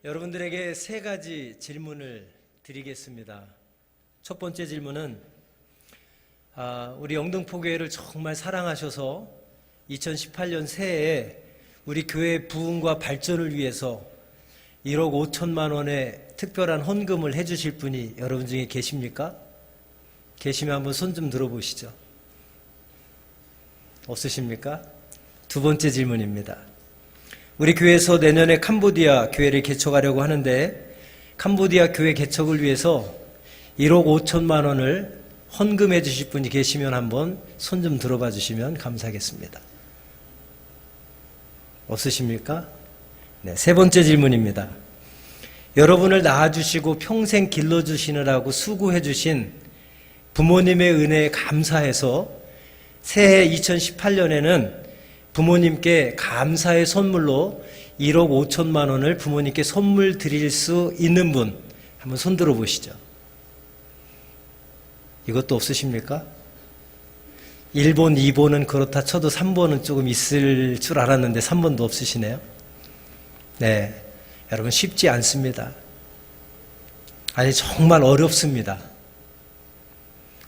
여러분들에게 세 가지 질문을 드리겠습니다. 첫 번째 질문은 우리 영등포교회를 정말 사랑하셔서 2018년 새해에 우리 교회 부흥과 발전을 위해서 1억 5천만 원의 특별한 헌금을 해주실 분이 여러분 중에 계십니까? 계시면 한번 손 좀 들어보시죠. 없으십니까? 두 번째 질문입니다. 우리 교회에서 내년에 캄보디아 교회를 개척하려고 하는데 캄보디아 교회 개척을 위해서 1억 5천만 원을 헌금해 주실 분이 계시면 한번 손 좀 들어봐 주시면 감사하겠습니다. 없으십니까? 네, 세 번째 질문입니다. 여러분을 낳아주시고 평생 길러주시느라고 수고해 주신 부모님의 은혜에 감사해서 새해 2018년에는 부모님께 감사의 선물로 1억 5천만 원을 부모님께 선물 드릴 수 있는 분 한번 손 들어 보시죠. 이것도 없으십니까? 1번, 2번은 그렇다 쳐도 3번은 조금 있을 줄 알았는데 3번도 없으시네요. 네, 여러분 쉽지 않습니다. 아니 정말 어렵습니다.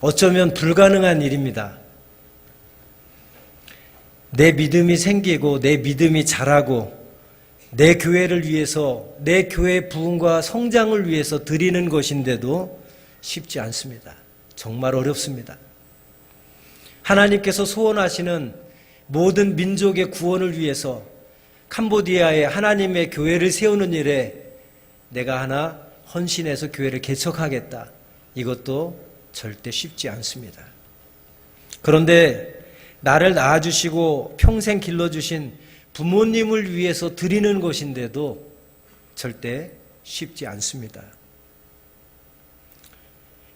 어쩌면 불가능한 일입니다. 내 믿음이 생기고 내 믿음이 자라고 내 교회를 위해서 내 교회 부흥과 성장을 위해서 드리는 것인데도 쉽지 않습니다. 정말 어렵습니다. 하나님께서 소원하시는 모든 민족의 구원을 위해서 캄보디아에 하나님의 교회를 세우는 일에 내가 하나 헌신해서 교회를 개척하겠다. 이것도 절대 쉽지 않습니다. 그런데 나를 낳아주시고 평생 길러주신 부모님을 위해서 드리는 것인데도 절대 쉽지 않습니다.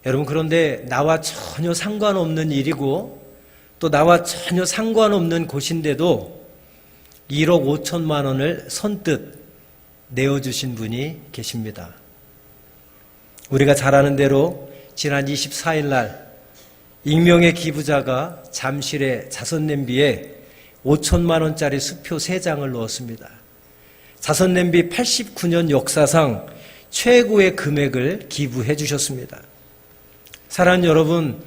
여러분, 그런데 나와 전혀 상관없는 일이고 또 나와 전혀 상관없는 곳인데도 1억 5천만 원을 선뜻 내어주신 분이 계십니다. 우리가 잘 아는 대로 지난 24일 날 익명의 기부자가 잠실의 자선냄비에 5천만 원짜리 수표 3장을 넣었습니다. 자선냄비 89년 역사상 최고의 금액을 기부해 주셨습니다. 사랑하는 여러분,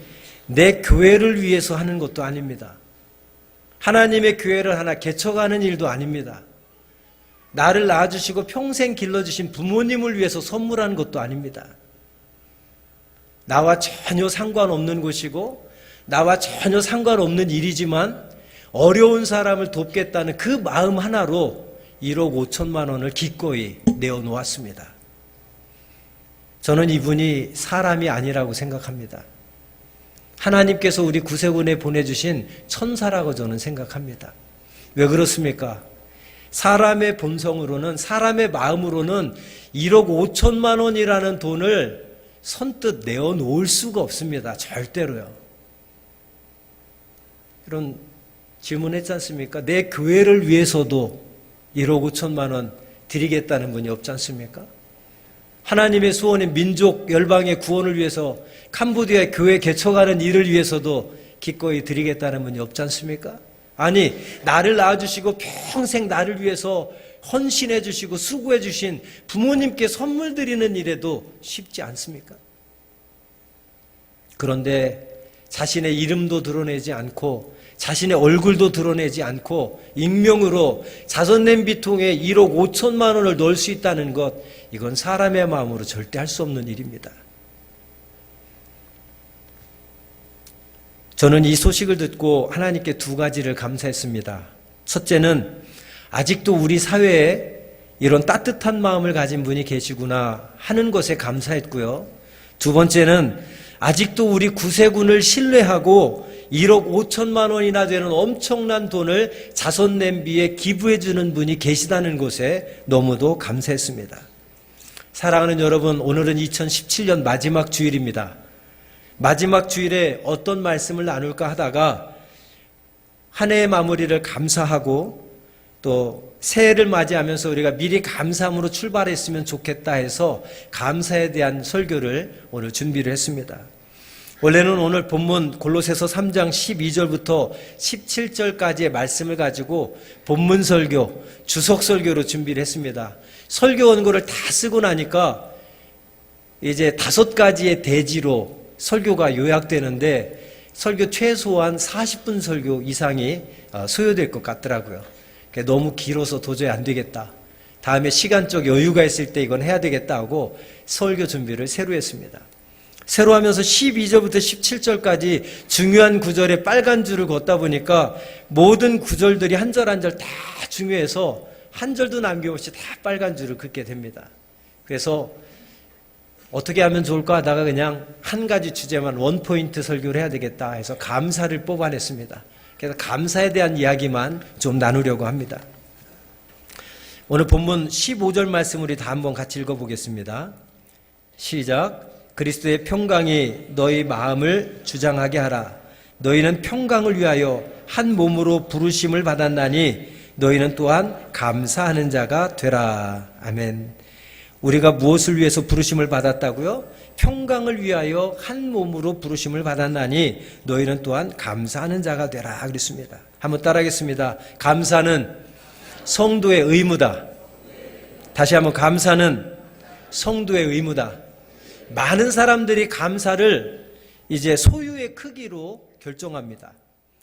내 교회를 위해서 하는 것도 아닙니다. 하나님의 교회를 하나 개척하는 일도 아닙니다. 나를 낳아주시고 평생 길러주신 부모님을 위해서 선물하는 것도 아닙니다. 나와 전혀 상관없는 것이고 나와 전혀 상관없는 일이지만 어려운 사람을 돕겠다는 그 마음 하나로 1억 5천만 원을 기꺼이 내어놓았습니다. 저는 이분이 사람이 아니라고 생각합니다. 하나님께서 우리 구세군에 보내주신 천사라고 저는 생각합니다. 왜 그렇습니까? 사람의 본성으로는, 사람의 마음으로는 1억 5천만 원이라는 돈을 선뜻 내어놓을 수가 없습니다. 절대로요. 이런 질문했지 않습니까? 내 교회를 위해서도 1억 5천만 원 드리겠다는 분이 없지 않습니까? 하나님의 소원인 민족 열방의 구원을 위해서 캄보디아 교회 개척하는 일을 위해서도 기꺼이 드리겠다는 분이 없지 않습니까? 아니, 나를 낳아주시고 평생 나를 위해서 헌신해 주시고 수고해 주신 부모님께 선물 드리는 일에도 쉽지 않습니까? 그런데 자신의 이름도 드러내지 않고 자신의 얼굴도 드러내지 않고 익명으로 자선냄비통에 1억 5천만 원을 넣을 수 있다는 것, 이건 사람의 마음으로 절대 할 수 없는 일입니다. 저는 이 소식을 듣고 하나님께 두 가지를 감사했습니다. 첫째는 아직도 우리 사회에 이런 따뜻한 마음을 가진 분이 계시구나 하는 것에 감사했고요. 두 번째는 아직도 우리 구세군을 신뢰하고 1억 5천만 원이나 되는 엄청난 돈을 자선냄비에 기부해 주는 분이 계시다는 것에 너무도 감사했습니다. 사랑하는 여러분, 오늘은 2017년 마지막 주일입니다. 마지막 주일에 어떤 말씀을 나눌까 하다가 한 해의 마무리를 감사하고 또 새해를 맞이하면서 우리가 미리 감사함으로 출발했으면 좋겠다 해서 감사에 대한 설교를 오늘 준비를 했습니다. 원래는 오늘 본문 골로새서 3장 12절부터 17절까지의 말씀을 가지고 본문 설교, 주석 설교로 준비를 했습니다. 설교 원고를 다 쓰고 나니까 이제 5가지의 대지로 설교가 요약되는데 설교 최소한 40분 설교 이상이 소요될 것 같더라고요. 너무 길어서 도저히 안 되겠다. 다음에 시간적 여유가 있을 때 이건 해야 되겠다 하고 설교 준비를 새로 했습니다. 새로 하면서 12절부터 17절까지 중요한 구절에 빨간 줄을 걷다 보니까 모든 구절들이 한 절 한 절 다 중요해서 한 절도 남김없이 다 빨간 줄을 긋게 됩니다. 그래서 어떻게 하면 좋을까 하다가 그냥 한 가지 주제만 원포인트 설교를 해야 되겠다 해서 감사를 뽑아냈습니다. 그래서 감사에 대한 이야기만 좀 나누려고 합니다. 오늘 본문 15절 말씀 우리 다 한번 같이 읽어보겠습니다. 시작. 그리스도의 평강이 너희 마음을 주장하게 하라. 너희는 평강을 위하여 한 몸으로 부르심을 받았나니 너희는 또한 감사하는 자가 되라. 아멘. 우리가 무엇을 위해서 부르심을 받았다고요? 평강을 위하여 한 몸으로 부르심을 받았나니 너희는 또한 감사하는 자가 되라 그랬습니다. 한번 따라하겠습니다. 감사는 성도의 의무다. 다시 한번 감사는 성도의 의무다. 많은 사람들이 감사를 이제 소유의 크기로 결정합니다.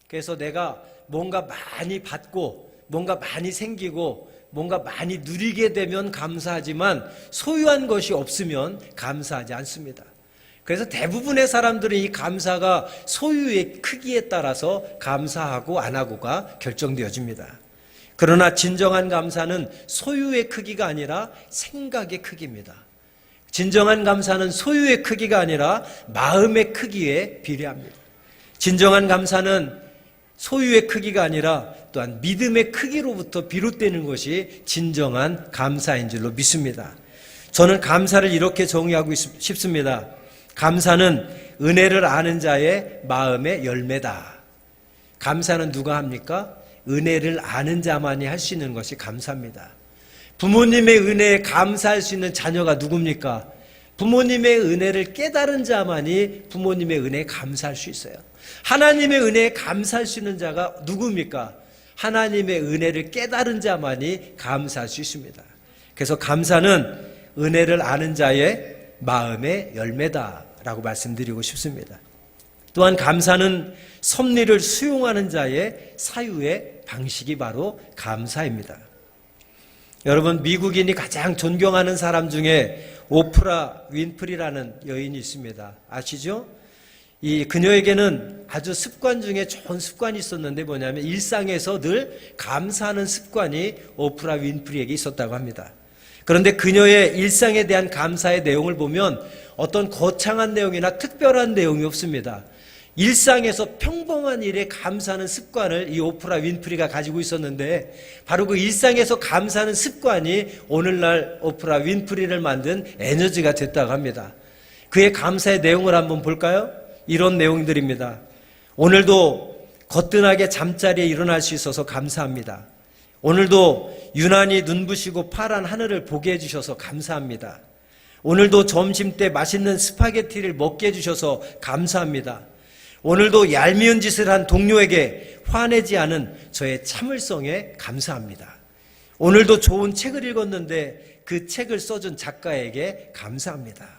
그래서 내가 뭔가 많이 받고 뭔가 많이 생기고 뭔가 많이 누리게 되면 감사하지만 소유한 것이 없으면 감사하지 않습니다. 그래서 대부분의 사람들은 이 감사가 소유의 크기에 따라서 감사하고 안 하고가 결정되어집니다. 그러나 진정한 감사는 소유의 크기가 아니라 생각의 크기입니다. 진정한 감사는 소유의 크기가 아니라 마음의 크기에 비례합니다. 진정한 감사는 소유의 크기가 아니라 또한 믿음의 크기로부터 비롯되는 것이 진정한 감사인 줄로 믿습니다. 저는 감사를 이렇게 정의하고 싶습니다. 감사는 은혜를 아는 자의 마음의 열매다. 감사는 누가 합니까? 은혜를 아는 자만이 할 수 있는 것이 감사입니다. 부모님의 은혜에 감사할 수 있는 자녀가 누굽니까? 부모님의 은혜를 깨달은 자만이 부모님의 은혜에 감사할 수 있어요. 하나님의 은혜에 감사할 수 있는 자가 누굽니까? 하나님의 은혜를 깨달은 자만이 감사할 수 있습니다. 그래서 감사는 은혜를 아는 자의 마음의 열매다라고 말씀드리고 싶습니다. 또한 감사는 섭리를 수용하는 자의 사유의 방식이 바로 감사입니다. 여러분, 미국인이 가장 존경하는 사람 중에 오프라 윈프리라는 여인이 있습니다. 아시죠? 그녀에게는 아주 습관 중에 좋은 습관이 있었는데 뭐냐면 일상에서 늘 감사하는 습관이 오프라 윈프리에게 있었다고 합니다. 그런데 그녀의 일상에 대한 감사의 내용을 보면 어떤 거창한 내용이나 특별한 내용이 없습니다. 일상에서 평범한 일에 감사하는 습관을 이 오프라 윈프리가 가지고 있었는데 바로 그 일상에서 감사하는 습관이 오늘날 오프라 윈프리를 만든 에너지가 됐다고 합니다. 그의 감사의 내용을 한번 볼까요? 이런 내용들입니다. 오늘도 거뜬하게 잠자리에 일어날 수 있어서 감사합니다. 오늘도 유난히 눈부시고 파란 하늘을 보게 해주셔서 감사합니다. 오늘도 점심때 맛있는 스파게티를 먹게 해주셔서 감사합니다. 오늘도 얄미운 짓을 한 동료에게 화내지 않은 저의 참을성에 감사합니다. 오늘도 좋은 책을 읽었는데 그 책을 써준 작가에게 감사합니다.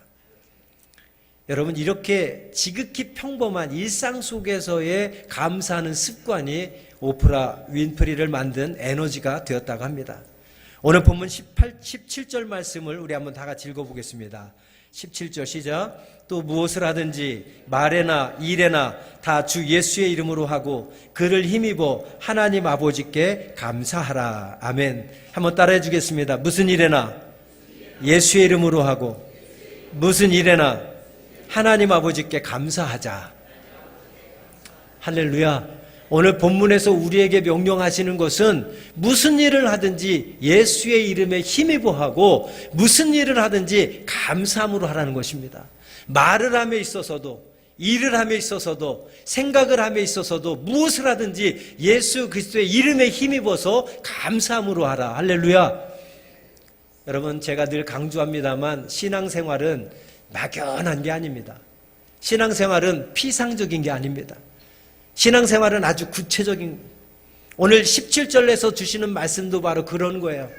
여러분, 이렇게 지극히 평범한 일상 속에서의 감사하는 습관이 오프라 윈프리를 만든 에너지가 되었다고 합니다. 오늘 본문 17절 말씀을 우리 한번 다 같이 읽어보겠습니다. 17절 시작. 또 무엇을 하든지 말에나 일에나 다 주 예수의 이름으로 하고 그를 힘입어 하나님 아버지께 감사하라. 아멘. 한번 따라해 주겠습니다. 무슨 일에나 예수의 이름으로 하고 무슨 일에나 하나님 아버지께 감사하자. 할렐루야. 오늘 본문에서 우리에게 명령하시는 것은 무슨 일을 하든지 예수의 이름에 힘입어 하고 무슨 일을 하든지 감사함으로 하라는 것입니다. 말을 함에 있어서도 일을 함에 있어서도 생각을 함에 있어서도 무엇을 하든지 예수 그리스도의 이름에 힘입어서 감사함으로 하라. 할렐루야. 여러분, 제가 늘 강조합니다만 신앙생활은 막연한 게 아닙니다. 신앙생활은 피상적인 게 아닙니다. 신앙생활은 아주 구체적인, 오늘 17절에서 주시는 말씀도 바로 그런 거예요.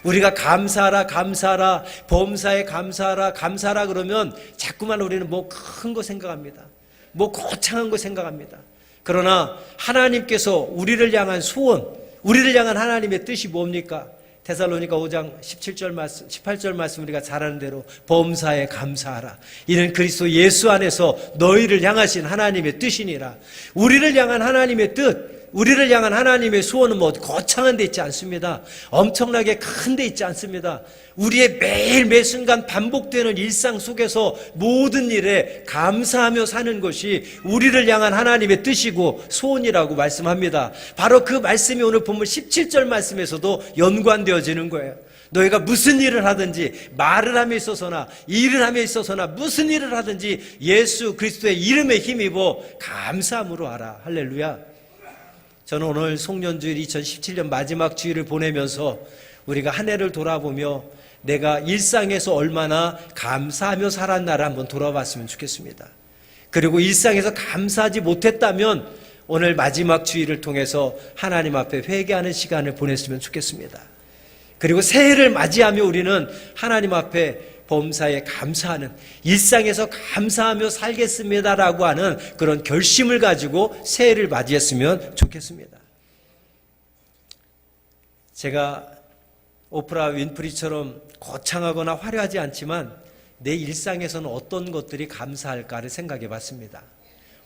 우리가 감사하라, 감사하라, 범사에 감사하라, 감사하라 그러면 자꾸만 우리는 뭐 큰 거 생각합니다. 뭐 거창한 거 생각합니다. 그러나 하나님께서 우리를 향한 소원, 우리를 향한 하나님의 뜻이 뭡니까? 데살로니가 5장 17절 말씀, 18절 말씀 우리가 잘 아는 대로 범사에 감사하라. 이는 그리스도 예수 안에서 너희를 향하신 하나님의 뜻이니라. 우리를 향한 하나님의 뜻, 우리를 향한 하나님의 소원은 뭐 거창한 데 있지 않습니다. 엄청나게 큰 데 있지 않습니다. 우리의 매일 매 순간 반복되는 일상 속에서 모든 일에 감사하며 사는 것이 우리를 향한 하나님의 뜻이고 소원이라고 말씀합니다. 바로 그 말씀이 오늘 본문 17절 말씀에서도 연관되어지는 거예요. 너희가 무슨 일을 하든지 말을 함에 있어서나 일을 함에 있어서나 무슨 일을 하든지 예수 그리스도의 이름에 힘입어 감사함으로 하라. 할렐루야. 저는 오늘 송년주일 2017년 마지막 주일을 보내면서 우리가 한 해를 돌아보며 내가 일상에서 얼마나 감사하며 살았나를 한번 돌아봤으면 좋겠습니다. 그리고 일상에서 감사하지 못했다면 오늘 마지막 주일을 통해서 하나님 앞에 회개하는 시간을 보냈으면 좋겠습니다. 그리고 새해를 맞이하며 우리는 하나님 앞에 범사에 감사하는, 일상에서 감사하며 살겠습니다라고 하는 그런 결심을 가지고 새해를 맞이했으면 좋겠습니다. 제가 오프라 윈프리처럼 거창하거나 화려하지 않지만 내 일상에서는 어떤 것들이 감사할까를 생각해 봤습니다.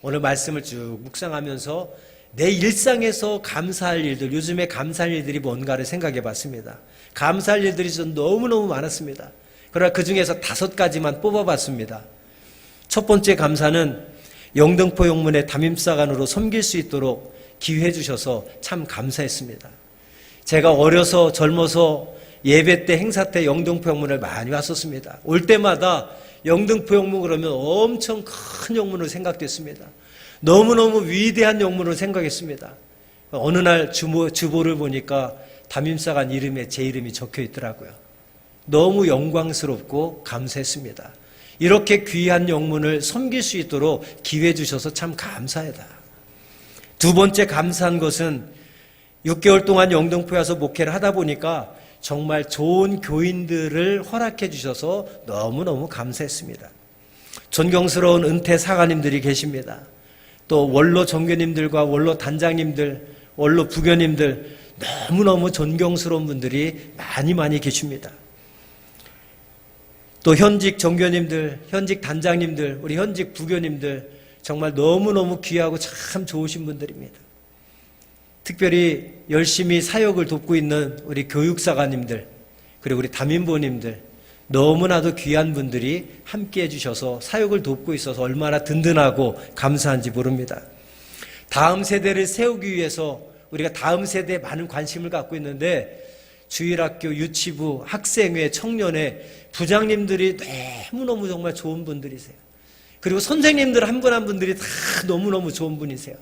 오늘 말씀을 쭉 묵상하면서 내 일상에서 감사할 일들, 요즘에 감사할 일들이 뭔가를 생각해 봤습니다. 감사할 일들이 전 너무너무 많았습니다. 그러나 그 중에서 5가지만 뽑아봤습니다. 첫 번째 감사는 영등포 용문의 담임사관으로 섬길 수 있도록 기회해 주셔서 참 감사했습니다. 제가 어려서 젊어서 예배 때 행사 때 영등포 용문을 많이 왔었습니다. 올 때마다 영등포 용문 그러면 엄청 큰 용문으로 생각됐습니다. 너무너무 위대한 용문으로 생각했습니다. 어느 날 주보를 보니까 담임사관 이름에 제 이름이 적혀 있더라고요. 너무 영광스럽고 감사했습니다. 이렇게 귀한 영문을 섬길 수 있도록 기회 주셔서 참 감사하다. 두 번째 감사한 것은 6개월 동안 영등포에 와서 목회를 하다 보니까 정말 좋은 교인들을 허락해 주셔서 너무너무 감사했습니다. 존경스러운 은퇴 사관님들이 계십니다. 또 원로 정교님들과 원로 단장님들, 원로 부교님들 너무너무 존경스러운 분들이 많이 계십니다. 또 현직 정교님들, 현직 단장님들, 우리 현직 부교님들 정말 너무너무 귀하고 참 좋으신 분들입니다. 특별히 열심히 사역을 돕고 있는 우리 교육사관님들, 그리고 우리 담임보님들 너무나도 귀한 분들이 함께 해주셔서 사역을 돕고 있어서 얼마나 든든하고 감사한지 모릅니다. 다음 세대를 세우기 위해서 우리가 다음 세대에 많은 관심을 갖고 있는데 주일학교, 유치부, 학생회, 청년회 부장님들이 너무너무 정말 좋은 분들이세요. 그리고 선생님들 한 분 한 분들이 다 너무너무 좋은 분이세요.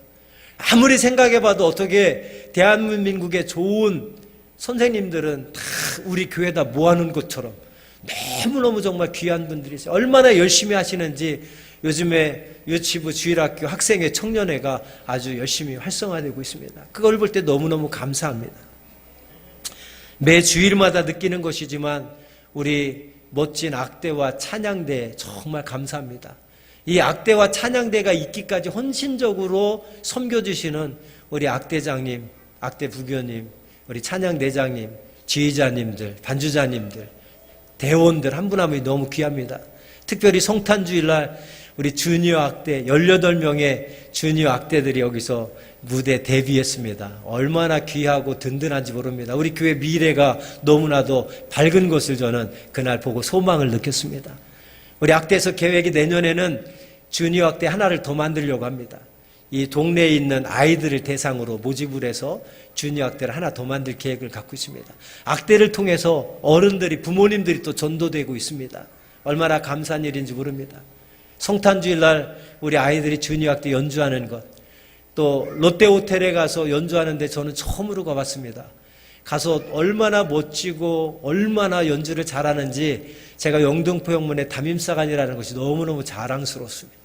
아무리 생각해봐도 어떻게 대한민국의 좋은 선생님들은 다 우리 교회다 모아놓은 것처럼 너무너무 정말 귀한 분들이세요. 얼마나 열심히 하시는지 요즘에 유치부, 주일학교, 학생회, 청년회가 아주 열심히 활성화되고 있습니다. 그걸 볼 때 너무너무 감사합니다. 매 주일마다 느끼는 것이지만 우리 멋진 악대와 찬양대 정말 감사합니다. 이 악대와 찬양대가 있기까지 헌신적으로 섬겨주시는 우리 악대장님, 악대 부교님, 우리 찬양대장님, 지휘자님들, 반주자님들, 대원들 한 분 한 분이 너무 귀합니다. 특별히 성탄주일날 우리 주니어 악대 18명의 주니어 악대들이 여기서 무대 데뷔했습니다. 얼마나 귀하고 든든한지 모릅니다. 우리 교회 미래가 너무나도 밝은 것을 저는 그날 보고 소망을 느꼈습니다. 우리 악대에서 계획이 내년에는 주니어 악대 하나를 더 만들려고 합니다. 이 동네에 있는 아이들을 대상으로 모집을 해서 주니어 악대를 하나 더 만들 계획을 갖고 있습니다. 악대를 통해서 어른들이, 부모님들이 또 전도되고 있습니다. 얼마나 감사한 일인지 모릅니다. 성탄주일날 우리 아이들이 주니어 악대 연주하는 것, 또 롯데호텔에 가서 연주하는데 저는 처음으로 가봤습니다. 가서 얼마나 멋지고 얼마나 연주를 잘하는지 제가 영등포 영문의 담임사관이라는 것이 너무너무 자랑스럽습니다.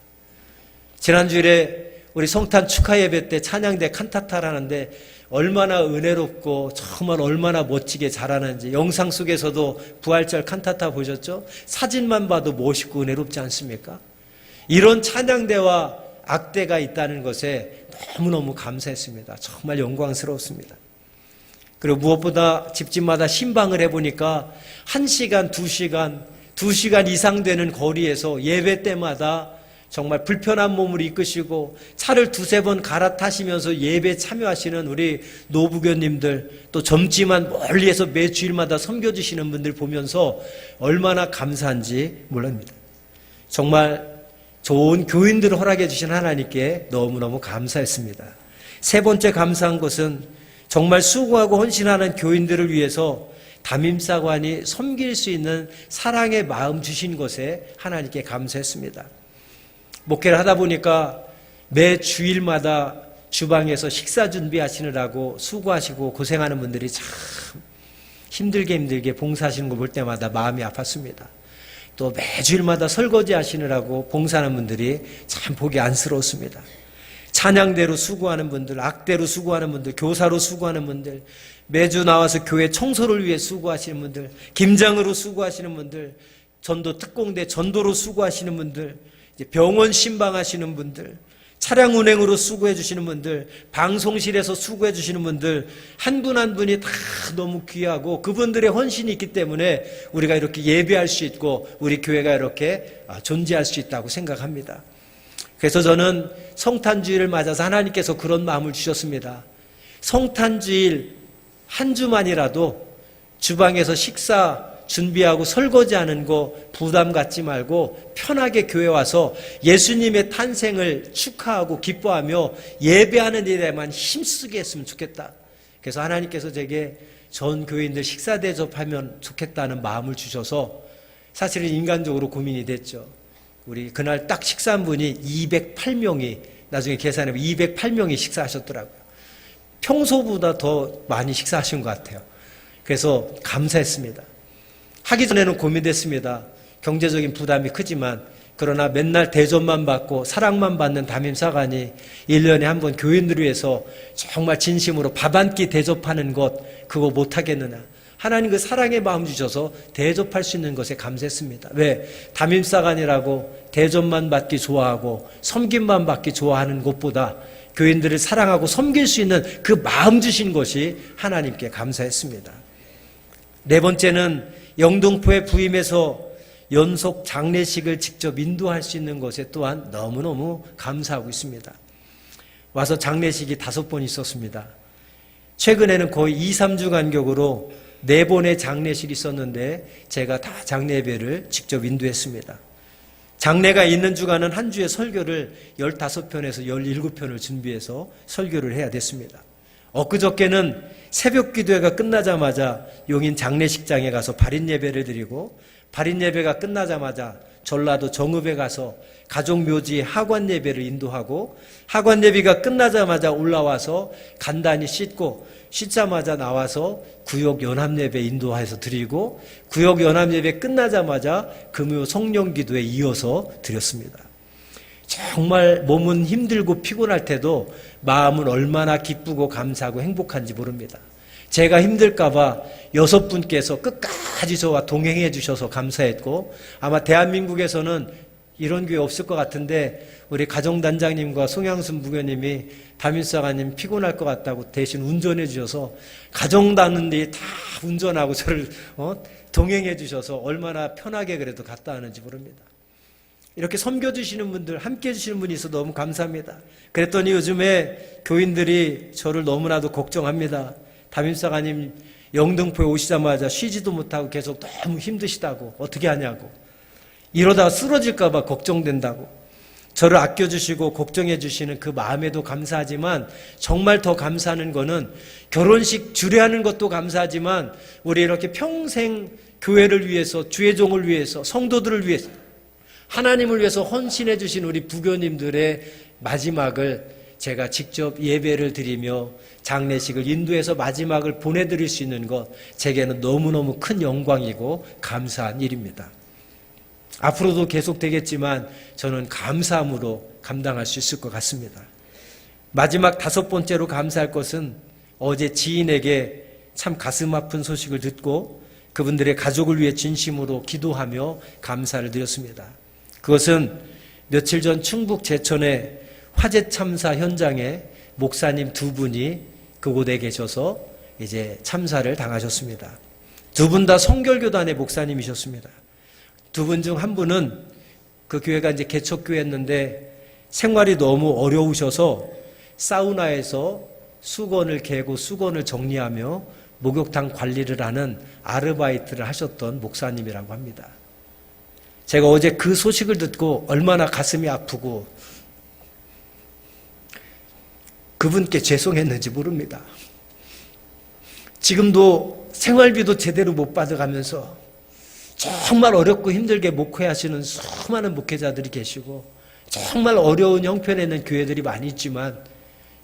지난주일에 우리 성탄 축하 예배 때 찬양대 칸타타를 하는데 얼마나 은혜롭고 정말 얼마나 멋지게 잘하는지. 영상 속에서도 부활절 칸타타 보셨죠? 사진만 봐도 멋있고 은혜롭지 않습니까? 이런 찬양대와 악대가 있다는 것에 너무너무 감사했습니다. 정말 영광스러웠습니다. 그리고 무엇보다 집집마다 신방을 해보니까 1시간, 2시간 이상 되는 거리에서 예배 때마다 정말 불편한 몸을 이끄시고 차를 2-3번 갈아타시면서 예배 참여하시는 우리 노부교님들, 또 젊지만 멀리에서 매 주일마다 섬겨주시는 분들 보면서 얼마나 감사한지 몰랍니다. 정말 좋은 교인들을 허락해 주신 하나님께 너무너무 감사했습니다. 세 번째 감사한 것은 정말 수고하고 헌신하는 교인들을 위해서 담임사관이 섬길 수 있는 사랑의 마음 주신 것에 하나님께 감사했습니다. 목회를 하다 보니까 매 주일마다 주방에서 식사 준비하시느라고 수고하시고 고생하는 분들이 참 힘들게 봉사하시는 거 볼 때마다 마음이 아팠습니다. 또 매 주일마다 설거지 하시느라고 봉사하는 분들이 참 보기 안쓰러웠습니다. 찬양대로 수고하는 분들, 악대로 수고하는 분들, 교사로 수고하는 분들, 매주 나와서 교회 청소를 위해 수고하시는 분들, 김장으로 수고하시는 분들, 전도 특공대 전도로 수고하시는 분들, 병원 신방하시는 분들, 차량 운행으로 수고해 주시는 분들, 방송실에서 수고해 주시는 분들, 한 분 한 분이 다 너무 귀하고 그분들의 헌신이 있기 때문에 우리가 이렇게 예배할 수 있고 우리 교회가 이렇게 존재할 수 있다고 생각합니다. 그래서 저는 성탄주일을 맞아서 하나님께서 그런 마음을 주셨습니다. 성탄주일 한 주만이라도 주방에서 식사 준비하고 설거지하는 거 부담 갖지 말고 편하게 교회 와서 예수님의 탄생을 축하하고 기뻐하며 예배하는 일에만 힘쓰게 했으면 좋겠다. 그래서 하나님께서 제게 전 교인들 식사 대접하면 좋겠다는 마음을 주셔서 사실은 인간적으로 고민이 됐죠. 우리 그날 딱 식사한 분이 208명이 나중에 계산해보면 208명이 식사하셨더라고요. 평소보다 더 많이 식사하신 것 같아요. 그래서 감사했습니다. 하기 전에는 고민됐습니다. 경제적인 부담이 크지만 그러나 맨날 대접만 받고 사랑만 받는 담임사관이 1년에 한 번 교인들을 위해서 정말 진심으로 밥 한 끼 대접하는 것 그거 못하겠느냐. 하나님 그 사랑의 마음 주셔서 대접할 수 있는 것에 감사했습니다. 왜? 담임사관이라고 대접만 받기 좋아하고 섬김만 받기 좋아하는 것보다 교인들을 사랑하고 섬길 수 있는 그 마음 주신 것이 하나님께 감사했습니다. 네 번째는 영등포에 부임해서 연속 장례식을 직접 인도할 수 있는 것에 또한 너무너무 감사하고 있습니다. 와서 장례식이 5번 있었습니다. 최근에는 거의 2-3주 간격으로 4번의 장례식이 있었는데 제가 다 장례 예배를 직접 인도했습니다. 장례가 있는 주간은 한 주에 설교를 15편에서 17편을 준비해서 설교를 해야 됐습니다. 엊그저께는 새벽 기도회가 끝나자마자 용인 장례식장에 가서 발인 예배를 드리고 발인 예배가 끝나자마자 전라도 정읍에 가서 가족묘지 하관 예배를 인도하고 하관 예배가 끝나자마자 올라와서 간단히 씻자마자 나와서 구역 연합 예배 인도해서 드리고 구역 연합 예배 끝나자마자 금요 성령 기도에 이어서 드렸습니다. 정말 몸은 힘들고 피곤할 때도 마음은 얼마나 기쁘고 감사하고 행복한지 모릅니다. 제가 힘들까봐 6분께서 끝까지 저와 동행해 주셔서 감사했고 아마 대한민국에서는 이런 교회 없을 것 같은데 우리 가정단장님과 송양순 부교님이 담임사관님 피곤할 것 같다고 대신 운전해 주셔서 가정단원들이 다 운전하고 저를 동행해 주셔서 얼마나 편하게 그래도 갔다 하는지 모릅니다. 이렇게 섬겨주시는 분들, 함께 해주시는 분이 있어서 너무 감사합니다. 그랬더니 요즘에 교인들이 저를 너무나도 걱정합니다. 담임사관님 영등포에 오시자마자 쉬지도 못하고 계속 너무 힘드시다고 어떻게 하냐고 이러다가 쓰러질까 봐 걱정된다고 저를 아껴주시고 걱정해 주시는 그 마음에도 감사하지만 정말 더 감사하는 거는 결혼식 주례하는 것도 감사하지만 우리 이렇게 평생 교회를 위해서 주의 종을 위해서 성도들을 위해서 하나님을 위해서 헌신해 주신 우리 부교님들의 마지막을 제가 직접 예배를 드리며 장례식을 인도해서 마지막을 보내드릴 수 있는 것 제게는 너무너무 큰 영광이고 감사한 일입니다. 앞으로도 계속 되겠지만 저는 감사함으로 감당할 수 있을 것 같습니다. 마지막 5번째로 감사할 것은 어제 지인에게 참 가슴 아픈 소식을 듣고 그분들의 가족을 위해 진심으로 기도하며 감사를 드렸습니다. 그것은 며칠 전 충북 제천의 화재 참사 현장에 목사님 두 분이 그곳에 계셔서 이제 참사를 당하셨습니다. 두 분 다 성결교단의 목사님이셨습니다. 두 분 중 한 분은 그 교회가 이제 개척교회였는데 생활이 너무 어려우셔서 사우나에서 수건을 개고 수건을 정리하며 목욕탕 관리를 하는 아르바이트를 하셨던 목사님이라고 합니다. 제가 어제 그 소식을 듣고 얼마나 가슴이 아프고 그분께 죄송했는지 모릅니다. 지금도 생활비도 제대로 못 받아가면서 정말 어렵고 힘들게 목회하시는 수많은 목회자들이 계시고 정말 어려운 형편에 있는 교회들이 많이 있지만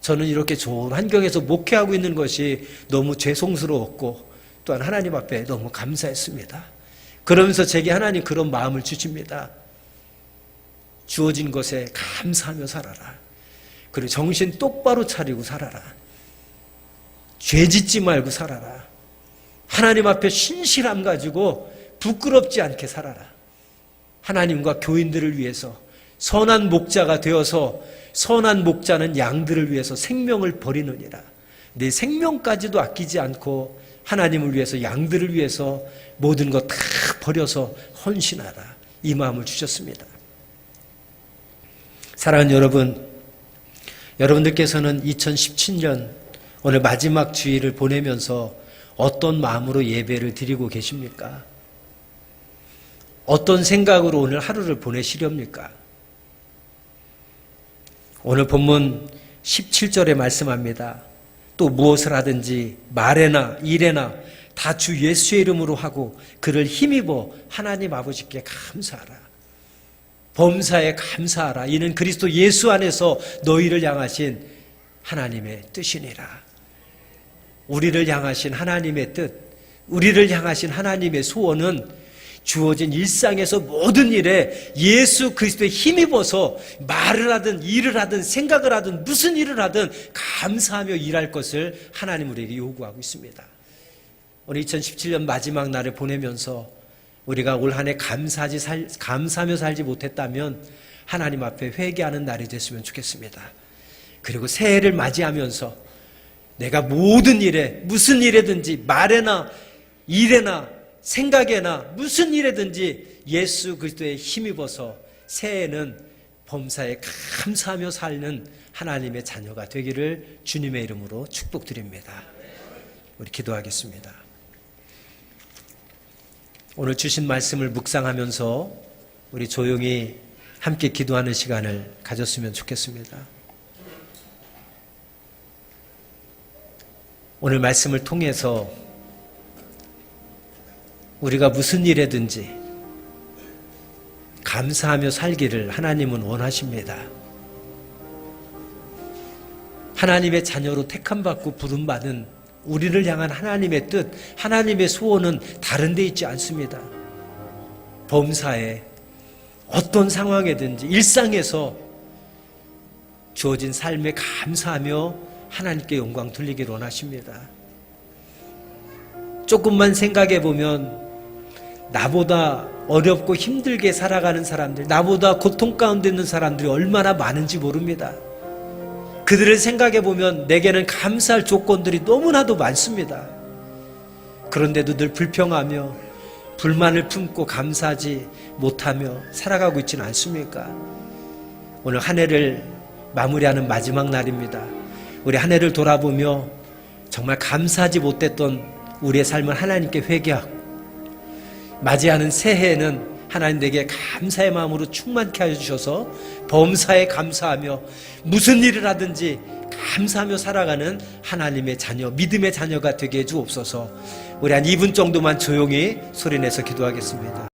저는 이렇게 좋은 환경에서 목회하고 있는 것이 너무 죄송스러웠고 또한 하나님 앞에 너무 감사했습니다. 그러면서 제게 하나님 그런 마음을 주십니다. 주어진 것에 감사하며 살아라. 그리고 정신 똑바로 차리고 살아라. 죄 짓지 말고 살아라. 하나님 앞에 신실함 가지고 부끄럽지 않게 살아라. 하나님과 교인들을 위해서 선한 목자가 되어서 선한 목자는 양들을 위해서 생명을 버리느니라. 내 생명까지도 아끼지 않고 하나님을 위해서 양들을 위해서 모든 것 다 버려서 헌신하라. 이 마음을 주셨습니다. 사랑하는 여러분, 여러분들께서는 2017년 오늘 마지막 주일을 보내면서 어떤 마음으로 예배를 드리고 계십니까? 어떤 생각으로 오늘 하루를 보내시렵니까? 오늘 본문 17절에 말씀합니다. 또 무엇을 하든지 말에나 일에나 다 주 예수의 이름으로 하고 그를 힘입어 하나님 아버지께 감사하라. 범사에 감사하라. 이는 그리스도 예수 안에서 너희를 향하신 하나님의 뜻이니라. 우리를 향하신 하나님의 뜻, 우리를 향하신 하나님의 소원은 주어진 일상에서 모든 일에 예수 그리스도에 힘입어서 말을 하든 일을 하든 생각을 하든 무슨 일을 하든 감사하며 일할 것을 하나님 우리에게 요구하고 있습니다. 오늘 2017년 마지막 날을 보내면서 우리가 올 한 해 감사하며 살지 못했다면 하나님 앞에 회개하는 날이 됐으면 좋겠습니다. 그리고 새해를 맞이하면서 내가 모든 일에 무슨 일에든지 말에나 일에나 생각에나 무슨 일에든지 예수 그리스도에 힘입어서 새해에는 범사에 감사하며 사는 하나님의 자녀가 되기를 주님의 이름으로 축복드립니다. 우리 기도하겠습니다. 오늘 주신 말씀을 묵상하면서 우리 조용히 함께 기도하는 시간을 가졌으면 좋겠습니다. 오늘 말씀을 통해서 우리가 무슨 일에든지 감사하며 살기를 하나님은 원하십니다. 하나님의 자녀로 택함받고 부름받은 우리를 향한 하나님의 뜻, 하나님의 소원은 다른 데 있지 않습니다. 범사에 어떤 상황에든지 일상에서 주어진 삶에 감사하며 하나님께 영광 돌리기를 원하십니다. 조금만 생각해 보면 나보다 어렵고 힘들게 살아가는 사람들, 나보다 고통 가운데 있는 사람들이 얼마나 많은지 모릅니다. 그들을 생각해 보면 내게는 감사할 조건들이 너무나도 많습니다. 그런데도 늘 불평하며 불만을 품고 감사하지 못하며 살아가고 있지는 않습니까? 오늘 한 해를 마무리하는 마지막 날입니다. 우리 한 해를 돌아보며 정말 감사하지 못했던 우리의 삶을 하나님께 회개하고 맞이하는 새해에는 하나님 내게 감사의 마음으로 충만케 하여 주셔서 범사에 감사하며 무슨 일을 하든지 감사하며 살아가는 하나님의 자녀, 믿음의 자녀가 되게 해 주옵소서. 우리 한 2분 정도만 조용히 소리내서 기도하겠습니다.